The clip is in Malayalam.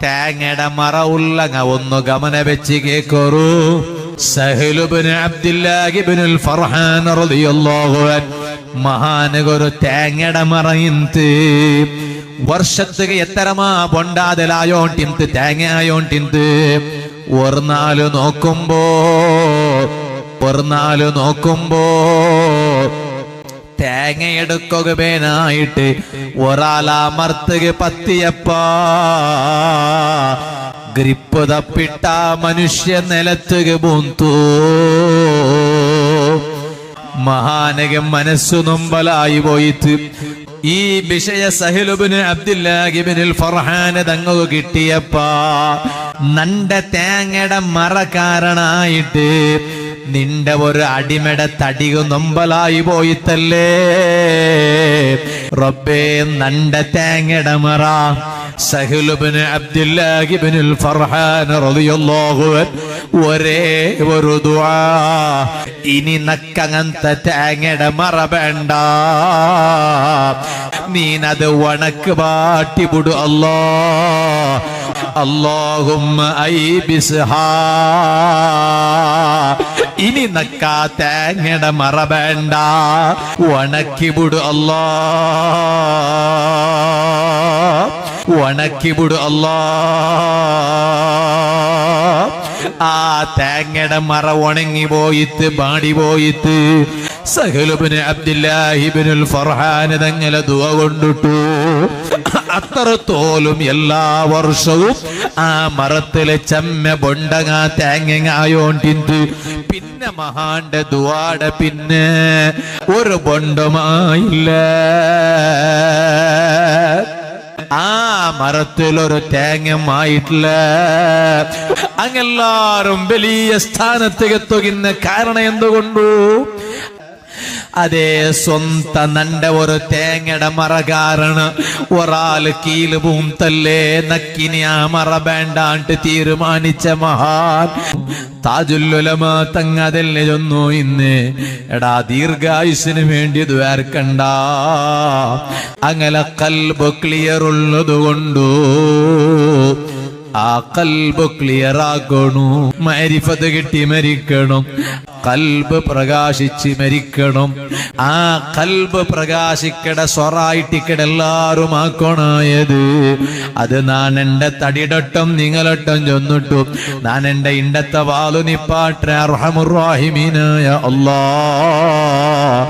തേങ്ങയുടെ മറ ഉള്ളങ്ങ ഒന്ന് ഗമന വെച്ച് കേക്കോറു. സഹ്ലു ഇബ്നു അബ്ദുല്ലാഹ് ഇബ്നുൽ ഫർഹാൻ റളിയല്ലാഹു അൻഹു മഹാനഗൊരു തേങ്ങയുടെ മറയിന്ത് ವರ್ಷತ್ತಿಗೆ ಎತ್ತರಮ ಬೊಂಡಾದೆಲಾಯೋಂಟಿಂತ ತೇಂಗಾಯೋಂಟಿಂತ ಒರ್ನಾಲು നോക്കുമ്പോ തേങ്ങ എടുക്കുകയായിട്ട് ഒരാളമർത്തുക പത്തിയപ്പ ഗ്രിപ്പ് തപ്പിട്ട മനുഷ്യ നിലത്തുക പൂന്തു. മഹാനക മനസ്സു നൊമ്പലായി പോയിട്ട് ഈ വിഷയ സഹ്ലു ഇബ്നു അബ്ദുല്ലാഹ് ഇബ്നുൽ ഫർഹാൻ തങ്ങൾക്ക് കിട്ടിയപ്പ നന്റെ തേങ്ങയുടെ മറ കാരണായിട്ട് നിന്റെ ഒരു അടിമയുടെ തടിക നൊമ്പലായി പോയിത്തല്ലേ റബ്ബേ. നന്റെ തേങ്ങയുടെ മറ സഹ്ലു ഇബ്നു അബ്ദുല്ലാഹ് ഇബ്നുൽ ഫർഹാൻ റളിയല്ലാഹു അൻഹു ഒരേ ഒരു ദുആ, ഇനി നക്കങ്ങനത്തെ തേങ്ങയുടെ മറ വേണ്ട, നീനത് വണക്ക് പാട്ടിവിടു. അല്ലാഹുമ്മ ഐബിസ്ഹാ, ഇനി നക്കാ തേങ്ങയുടെ മറ വേണ്ട, വണക്കിവിടു വണക്കിവിടു ആ തേങ്ങയുടെ മറ ഉണങ്ങി പോയിട്ട് ബാടി പോയിട്ട് സഹ്ലു ഇബ്നു അബ്ദുല്ലാഹ് ഇബ്നുൽ ഫർഹാൻ തങ്ങളെ ദുആ കൊണ്ടിട്ടു. അത്രത്തോലും എല്ലാ വർഷവും ആ മറത്തിലെ ചെമ്മ ബൊണ്ടങ്ങ തേങ്ങായോണ്ടിന്ത് പിന്നെ മഹാന്റെ ദുആടെ പിന്നെ ഒരു ബൊണ്ടുമായില്ല. ആ മരത്തിലൊരു തേങ്ങമായിട്ടില്ല. അങ്ങെല്ലാരും വലിയ സ്ഥാനത്തേക്ക് എത്തുന്ന കാരണം എന്തുകൊണ്ടു? അതേ സ്വന്ത നന്റെ ഒരു തേങ്ങയുടെ മറ കാരണം ഒരാള് കീല് പൂന്തല്ലേ നക്കിനി ആ മറ വേണ്ടാണ്ട് തീരുമാനിച്ച മഹാൻ താജുൽ ഉലമ തങ്ങ അതിനെ ചൊന്നു, ഇന്ന് എടാ ദീർഘായുസിന് വേണ്ടി ദ്വാർക്കണ്ട, അങ്ങനെ കൽബ് ക്ലിയർ ഉള്ളത് കൊണ്ടു ആ കൽബ് ക്ലിയർ ആക്കണു. മരിഫത്ത് കിട്ടി മരിക്കണം, കൽബ് പ്രകാശിച്ച് മരിക്കണം. ആ കൽബ് പ്രകാശിക്കട സ്വറായിട്ടിക്കട എല്ലാരും ആക്കണായത്. അത് ഞാൻ എന്റെ തടിടട്ടം നിങ്ങളൊട്ടം ചൊന്നിട്ടു, ഞാൻ എന്റെ ഇണ്ടത്തെ വാലു നിപ്പാട്ടെ അർഹമുർ റഹീമീനായ അല്ലാഹ്.